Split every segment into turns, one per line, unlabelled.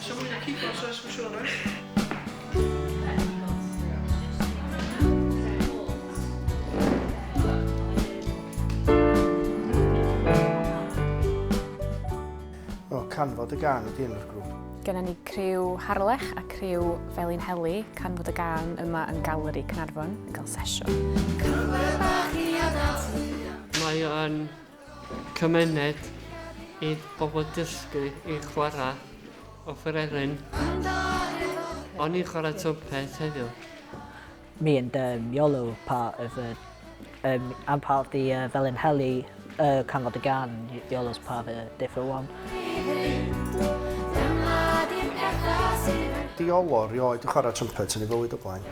So mwy o keyboards oes, mae'n siŵr, oes?
Canfod y Gân ydy enw'r grŵp.
Genna ni criw harlech a criw Felin Heli, Canfod y Gân yma yn Galeri Caernarfon, yn cael sesiwn.
Mae o'n cymuned i bobl dysgu i chwarae o ffyreryn. O'n i'n chwarae twmped heddiw.
Me and Yolo are part of I'm part of the Felin Heli Canfod y Gân. Yolo's part of a different one.
Diolo rioed yn chwarae trumpet yn ei fywyd o blaen.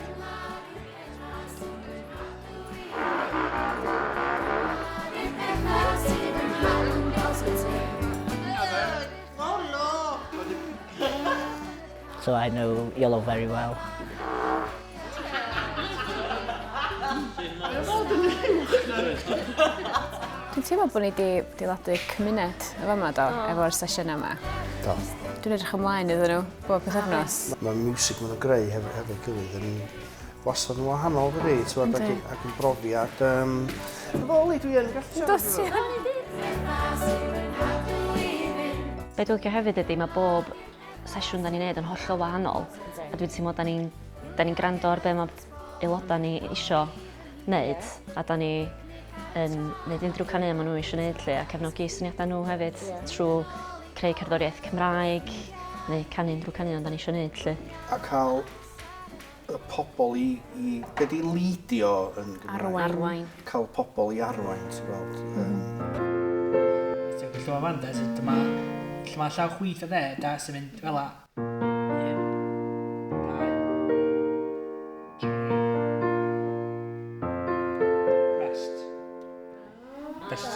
So I know Yolo very well.
Dwi'n teimlo bod ni wedi diladu cymuned efo yma do, efo'r sesiynau yma.
Do.
Dwi'n edrych ymlaen iddyn nhw, bob pythefnos.
Mae music maen nhw'n greu hefyd gilydd yn wastad yn wahanol fy rhaid, ac yn brofiad... Foli dwi yn gallu siarad.
Be dwi'n licio hefyd ydy, mae bob sesiwn da ni'n neud yn hollol wahanol. A dwi'n teimlo da ni'n gwrando ar be mae aelodau ni isio wneud, a da ni yn gwneud unrhyw canu maen nhw eisiau gwneud lle, a cefnogi syniadau nhw hefyd trwy creu cerddoriaeth Cymraeg, neu canu unrhyw canu ond da ni eisiau gwneud lle.
A cael y pobl i gedi lidio yn Gymraeg.
Arwain.
Cael pobl i arwain, ti'n gweld.
Ti'n gwybod fan da, lle mae llaw chwith o dde, da sy'n mynd fel la. Rest.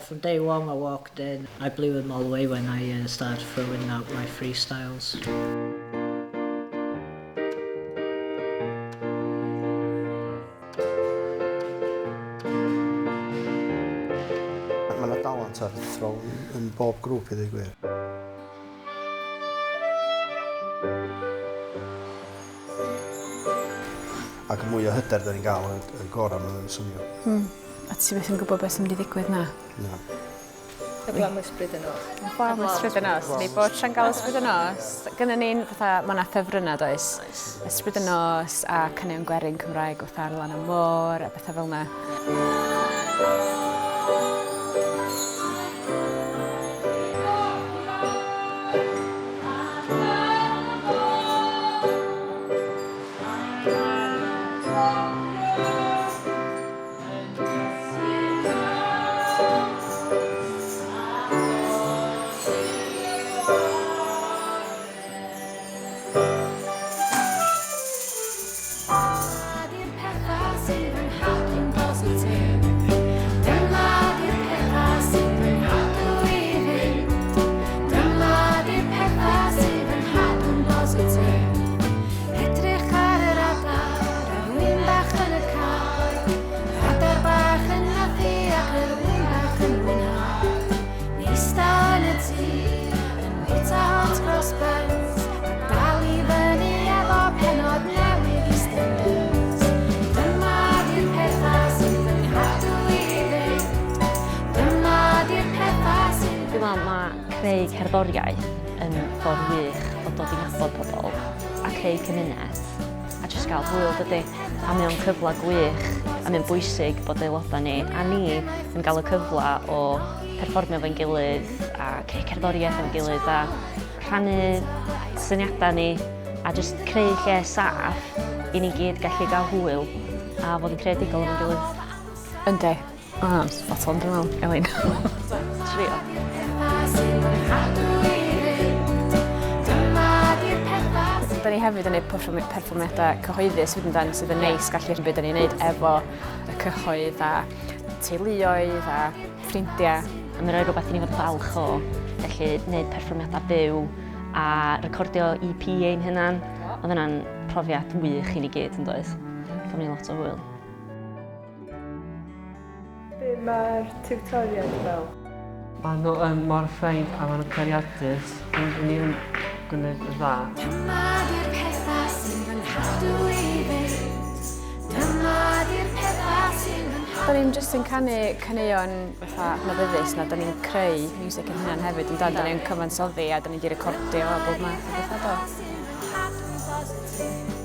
From day one I walked in, I blew them all away when I started throwing out my freestyles.
Mae yna dalent ar throw yn bob grŵp i ddweud gwir. Ac y mwy o hyder da ni'n gael y gorau mae'n swnio.
A ti beth yn gwybod beth sy'n mynd i ddigwydd na?
Na.
Y blam ysbryd y nos.
Y blam ysbryd y nos. Ni bod tra'n gael ysbryd y nos. Gynna ni'n fatha, mae yna ffefrynnau does. Ysbryd y nos a caneuon gwerin Cymraeg wrth ar lan y môr a bethau fel yna.
Creu cerddoriaeth yn ffordd wych o dod i nabod pobl a creu cymuned a jyst gael hwyl dydy. A mae o'n cyfle gwych a mae'n bwysig bod aelodau ni a ni yn cael y cyfle o perfformio fo'n gilydd a creu cerddoriaeth fo'n gilydd a rhannu syniadau ni a jyst creu lle saff i ni gyd gallu gael hwyl a fod yn creadigol fo'n gilydd.
Yndi. Spot on dwi'n meddwl, Elin.
Trio.
Da ni hefyd yn gwneud perfformiadau cyhoeddus sydd yn neis gallu'r byd yn ei wneud efo y cyhoedd a teuluoedd a ffrindiau.
A mae'n rhoi rhywbeth i ni fod falch o, gallu gwneud perfformiadau byw a recordio EP ein hynna'n. Oedd yna'n profiad wych i ni gyd yn does. Gaf ni lot o hwyl.
Be
mae'r tiwtoriaid fel?
Maen nhw yn mor ffein a maen nhw'n cariadus. Rydyn ni'n gwneud y dda.
Da ni'n jyst yn canu caneuon fatha adnabyddus na da ni'n creu music yn hynna'n hefyd yn da ni'n cyfansoddi a da ni wedi recordio a bob math o bethau do.